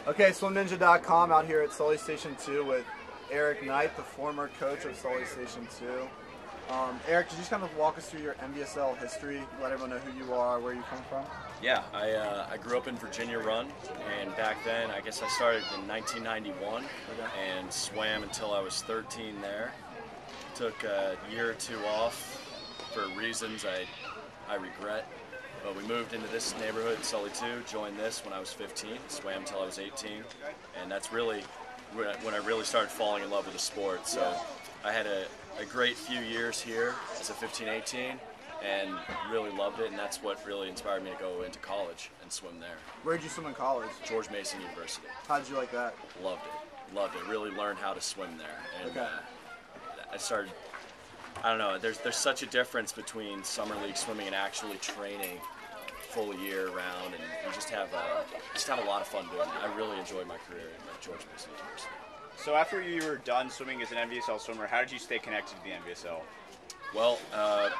Okay, SwimNinja.com out here at Sully Station 2 with Eric Knight, the former coach of Sully Station 2. Eric, could you just kind of walk us through your NVSL history, let everyone know who you are, where you come from? Yeah, I grew up in Virginia Run, and back then, I guess I started in 1991 and swam until I was 13 there. Took a year or two off for reasons I regret. But we moved into this neighborhood, Sully 2, joined this when I was 15, swam until I was 18, and that's really when I really started falling in love with the sport. So I had a great few years here as a 15, 18, and really loved it, and that's what really inspired me to go into college and swim there. Where did you swim in college? George Mason University. How did you like that? Loved it. Loved it. Really learned how to swim there. And I started, I don't know, there's such a difference between summer league swimming and actually training full year round, and you just have a lot of fun doing it. I really enjoyed my career at George Mason University. So after you were done swimming as an NVSL swimmer, how did you stay connected to the NVSL? Well, the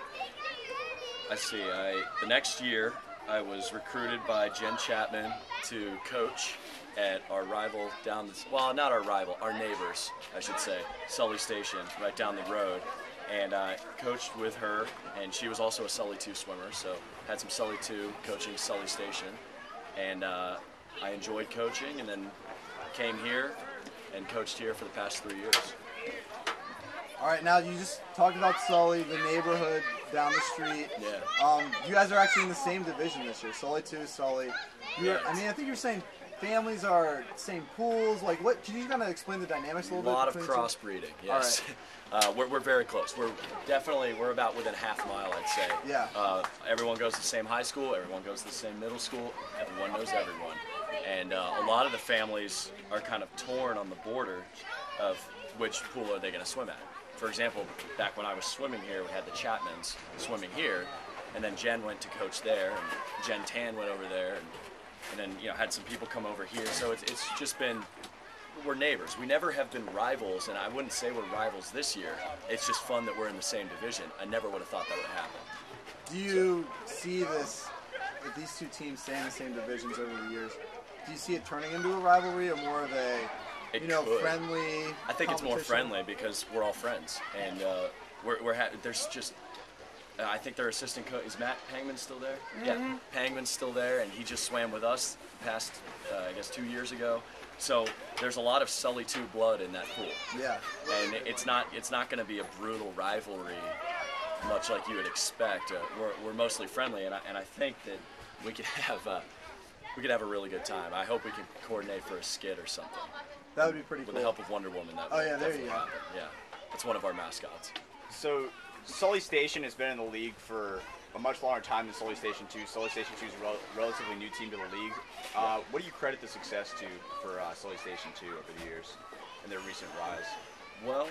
next year I was recruited by Jen Chapman to coach at our rival not our rival, our neighbors, I should say, Sully Station, right down the road. And I coached with her, and she was also a Sully 2 swimmer, so had some Sully 2 coaching Sully Station. And I enjoyed coaching, and then came here and coached here for the past 3 years. All right, now you just talked about Sully, the neighborhood down the street. Yeah. You guys are actually in the same division this year, Sully 2, Sully. Yeah. I mean, I think you're saying families are same pools. Like, what? Can you kind of explain the dynamics a little bit? A lot of crossbreeding. Yes. We're very close. We're about within half a mile, I'd say. Yeah. Everyone goes to the same high school. Everyone goes to the same middle school. Everyone knows everyone. And a lot of the families are kind of torn on the border of which pool are they going to swim at. For example, back when I was swimming here, we had the Chapmans swimming here, and then Jen went to coach there, and Jen Tan went over there, and then had some people come over here. So it's just been, we're neighbors. We never have been rivals, and I wouldn't say we're rivals this year. It's just fun that we're in the same division. I never would have thought that would happen. Do you see this, if these two teams stay in the same divisions over the years, do you see it turning into a rivalry or more of a friendly? I think it's more friendly because we're all friends, and there's just. I think their assistant coach is Matt Pangman still there. Mm-hmm. Yeah, Pangman's still there, and he just swam with us past 2 years ago. So there's a lot of Sully 2 blood in that pool. Yeah. And it's not going to be a brutal rivalry, much like you would expect. We're mostly friendly, and I think that we could have a really good time. I hope we can coordinate for a skit or something. That would be pretty cool. With the help of Wonder Woman. That there you go. Happen. Yeah, that's one of our mascots. So Sully Station has been in the league for a much longer time than Sully Station 2. Sully Station 2 is a relatively new team to the league. What do you credit the success to for Sully Station 2 over the years and their recent rise? Well,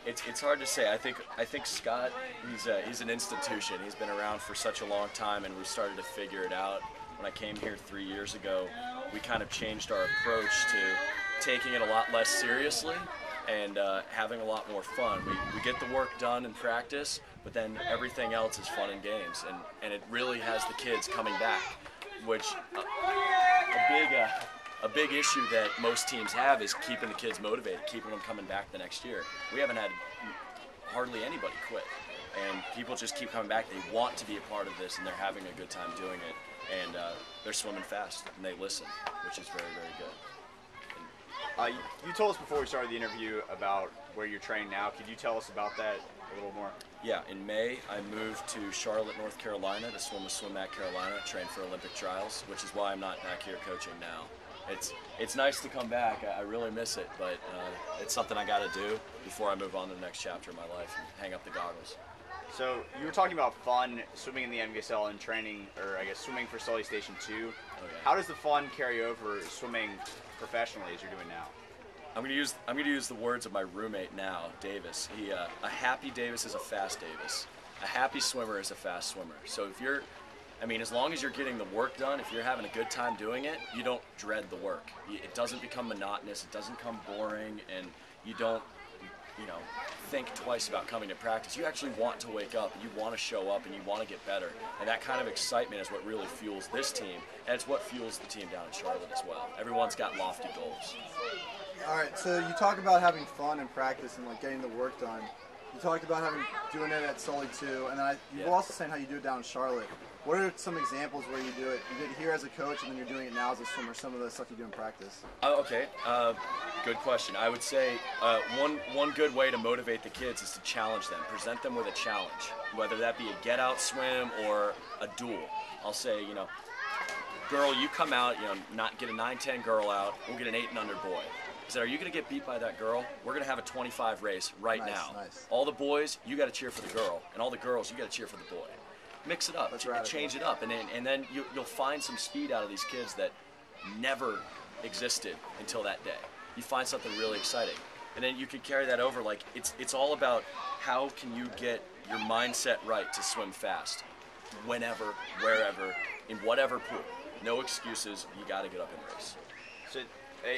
it's hard to say. I think Scott, he's an institution. He's been around for such a long time, and we started to figure it out. When I came here 3 years ago, we kind of changed our approach to taking it a lot less seriously and having a lot more fun. We get the work done in practice, but then everything else is fun and games, and it really has the kids coming back, which a big issue that most teams have is keeping the kids motivated, keeping them coming back the next year. We haven't had hardly anybody quit, and people just keep coming back. They want to be a part of this, and they're having a good time doing it, and they're swimming fast, and they listen, which is very, very good. You told us before we started the interview about where you're training now. Could you tell us about that a little more? Yeah, in May I moved to Charlotte, North Carolina to swim with Swim at Carolina, train for Olympic trials, which is why I'm not back here coaching now. It's nice to come back. I really miss it, but it's something I got to do before I move on to the next chapter of my life and hang up the goggles. So you were talking about fun swimming in the NVSL and training, or I guess swimming for Sully Station 2. Oh, yeah. How does the fun carry over swimming professionally as you're doing now? I'm gonna use the words of my roommate now, Davis. A happy Davis is a fast Davis. A happy swimmer is a fast swimmer. So as long as you're getting the work done, if you're having a good time doing it, you don't dread the work. It doesn't become monotonous. It doesn't become boring, and you don't you know, think twice about coming to practice. You actually want to wake up and you want to show up and you want to get better. And that kind of excitement is what really fuels this team, and it's what fuels the team down in Charlotte as well. Everyone's got lofty goals. All right, so you talk about having fun in practice and like getting the work done. You talked about doing it at Sully too, and then you were also saying how you do it down in Charlotte. What are some examples where you do it? You did it here as a coach, and then you're doing it now as a swimmer. Some of the stuff you do in practice. Okay, good question. I would say one good way to motivate the kids is to challenge them, present them with a challenge, whether that be a get-out swim or a duel. I'll say, you know, girl, you come out, you know, not get a 9-10 girl out. We'll get an 8 and under boy. I said, are you going to get beat by that girl? We're going to have a 25 race right now. Nice. All the boys, you got to cheer for the girl, and all the girls, you got to cheer for the boy. Mix it up, change it up, and then you'll find some speed out of these kids that never existed until that day. You find something really exciting, and then you can carry that over. Like it's all about how can you get your mindset right to swim fast, whenever, wherever, in whatever pool. No excuses. You got to get up and race. So,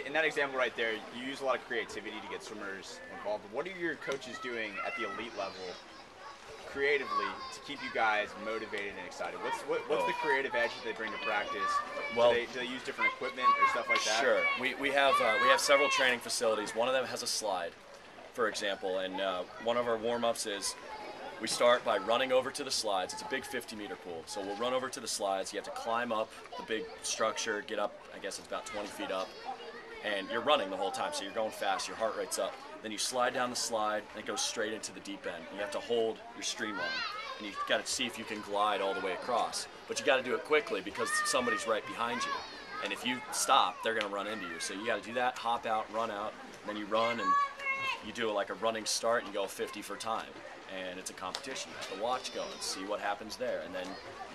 in that example right there, you use a lot of creativity to get swimmers involved. What are your coaches doing at the elite level creatively to keep you guys motivated and excited? What's the creative edge that they bring to practice? Well, do they use different equipment or stuff like that? Sure. We have several training facilities. One of them has a slide, for example, and one of our warm-ups is we start by running over to the slides. It's a big 50-meter pool, so we'll run over to the slides. You have to climb up the big structure, get up, I guess it's about 20 feet up, and you're running the whole time, so you're going fast, your heart rate's up. Then you slide down the slide, and it goes straight into the deep end. You have to hold your streamline, and you've got to see if you can glide all the way across. But you got to do it quickly because somebody's right behind you. And if you stop, they're going to run into you. So you got to do that, hop out, run out, and then you run, and you do like a running start, and you go 50 for time. And it's a competition. You have to watch go and see what happens there. And then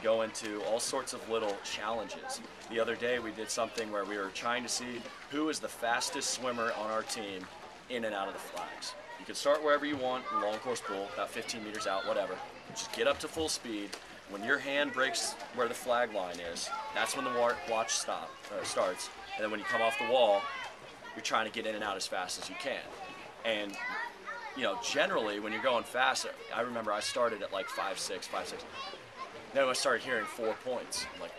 go into all sorts of little challenges. The other day, we did something where we were trying to see who is the fastest swimmer on our team in and out of the flags. You can start wherever you want, in long course pool, about 15 meters out, whatever. Just get up to full speed. When your hand breaks where the flag line is, that's when the watch starts. And then when you come off the wall, you're trying to get in and out as fast as you can. And you know, generally when you're going fast, I remember I started at like 5.6. Then I started hearing 4 points. I'm like,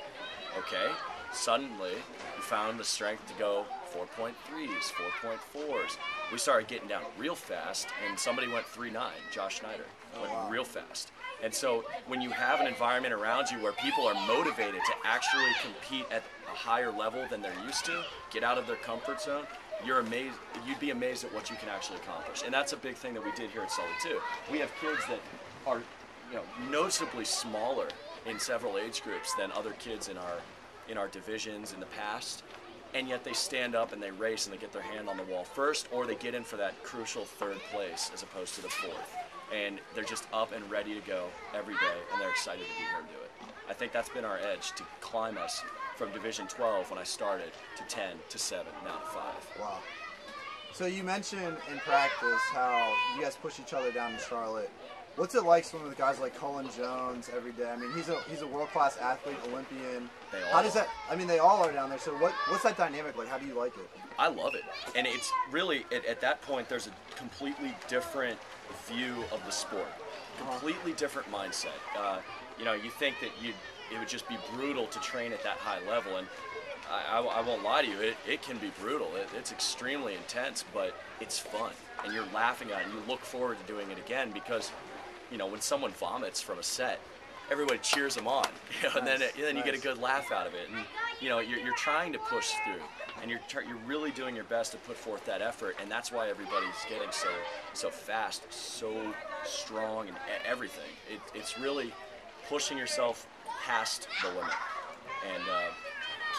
okay. Suddenly, we found the strength to go 4.3s, 4.4s. We started getting down real fast, and somebody went 3.9, Josh Schneider, went real fast. And so when you have an environment around you where people are motivated to actually compete at a higher level than they're used to, get out of their comfort zone, you'd be amazed at what you can actually accomplish. And that's a big thing that we did here at Sully too. We have kids that are, you know, noticeably smaller in several age groups than other kids in our divisions in the past, and yet they stand up and they race and they get their hand on the wall first, or they get in for that crucial 3rd place as opposed to the 4th. And they're just up and ready to go every day, and they're excited to be here and do it. I think that's been our edge to climb us from Division 12 when I started to 10 to 7, now to 5. Wow. So you mentioned in practice how you guys push each other down in Charlotte. What's it like swimming with guys like Cullen Jones every day? I mean, he's a world-class athlete, Olympian. How does that? I mean, they all are down there. So what's that dynamic like? How do you like it? I love it, and it's really at that point there's a completely different view of the sport, completely different mindset. You know, you think that it would just be brutal to train at that high level, and I won't lie to you, it can be brutal. It's extremely intense, but it's fun, and you're laughing at it, and you look forward to doing it again because, you know, when someone vomits from a set, everybody cheers them on, you know, and then you get a good laugh out of it, and you know you're trying to push through, and you're really doing your best to put forth that effort, and that's why everybody's getting so fast, so strong, and everything. It's really pushing yourself past the limit and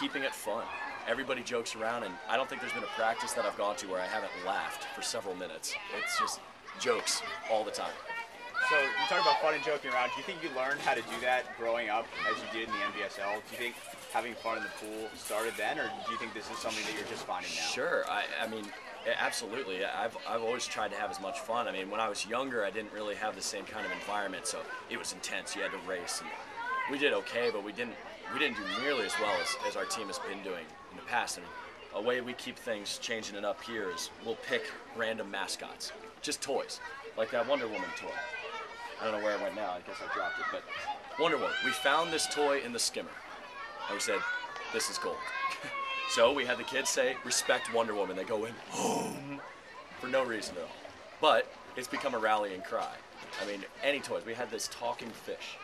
keeping it fun. Everybody jokes around, and I don't think there's been a practice that I've gone to where I haven't laughed for several minutes. It's just jokes all the time. So you talk about fun and joking around. Do you think you learned how to do that growing up as you did in the NBSL? Do you think having fun in the pool started then, or do you think this is something that you're just finding now? Sure. I mean, absolutely. I've always tried to have as much fun. I mean, when I was younger, I didn't really have the same kind of environment, so it was intense. You had to race, and we did okay, but we didn't do nearly as well as our team has been doing in the past. And a way we keep things changing it up here is we'll pick random mascots. just toys, like that Wonder Woman toy. I don't know where it went now. I guess I dropped it. But Wonder Woman. We found this toy in the skimmer, and we said, "This is gold." So we had the kids say, "Respect Wonder Woman." They go in for no reason at all. But it's become a rallying cry. I mean, any toys. We had this talking fish.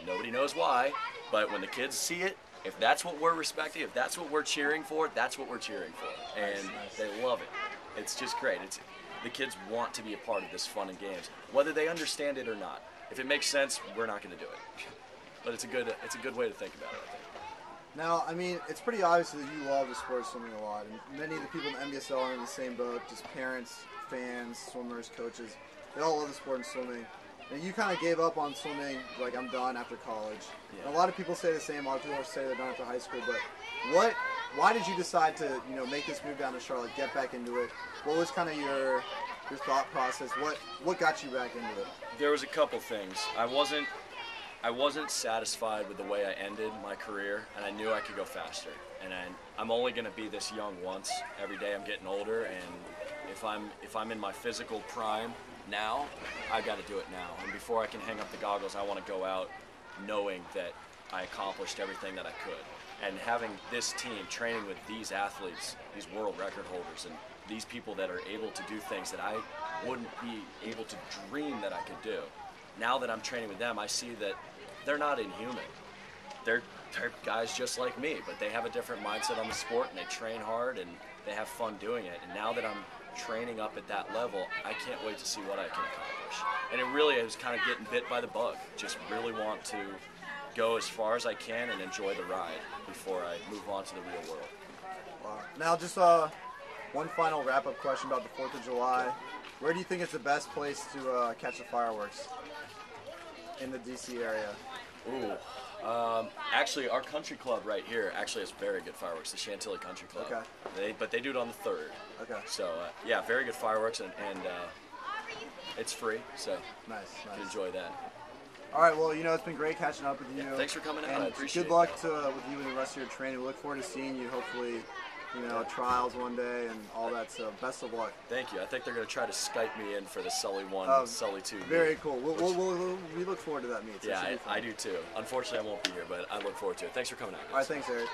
Nobody knows why, but when the kids see it, if that's what we're respecting, if that's what we're cheering for, that's what we're cheering for. And they love it. It's just great. The kids want to be a part of this fun and games, whether they understand it or not. If it makes sense, we're not going to do it. But it's a good way to think about it, I think. Now, I mean, it's pretty obvious that you love the sport of swimming a lot, and many of the people in the NBSL are in the same boat, just parents, fans, swimmers, coaches. They all love the sport of swimming. And you kind of gave up on swimming, like, I'm done after college. Yeah. And a lot of people say the same. A lot of people say they're done after high school. But why did you decide to, make this move down to Charlotte, get back into it? What was kind of your thought process? What got you back into it? There was a couple things. I wasn't satisfied with the way I ended my career, and I knew I could go faster. And I'm only going to be this young once. Every day I'm getting older, and if I'm in my physical prime now, I got to do it now. And before I can hang up the goggles, I want to go out knowing that I accomplished everything that I could. And having this team training with these athletes, these world record holders, and these people that are able to do things that I wouldn't be able to dream that I could do. Now that I'm training with them, I see that they're not inhuman. They're guys just like me, but they have a different mindset on the sport, and they train hard, and they have fun doing it. And now that I'm training up at that level, I can't wait to see what I can accomplish. And it really is kind of getting bit by the bug. Just really want to go as far as I can and enjoy the ride before I move on to the real world. Wow. Now, just one final wrap-up question about the 4th of July. Where do you think is the best place to catch the fireworks in the DC area? Ooh. Actually, our country club right here actually has very good fireworks, the Chantilly Country Club. Okay. But they do it on the 3rd. Okay. So, yeah, very good fireworks, and it's free, so Nice. you can enjoy that. All right, well, it's been great catching up with you. Yeah, thanks for coming out. And I appreciate good luck with you and the rest of your training. We look forward to seeing you, hopefully, trials one day and all that, so best of luck. Thank you. I think they're going to try to Skype me in for the Sully 1, Sully 2 meet. Very cool. We look forward to that meet. So Yeah, I do too. Unfortunately, I won't be here, but I look forward to it. Thanks for coming out, guys. All right, thanks, Eric.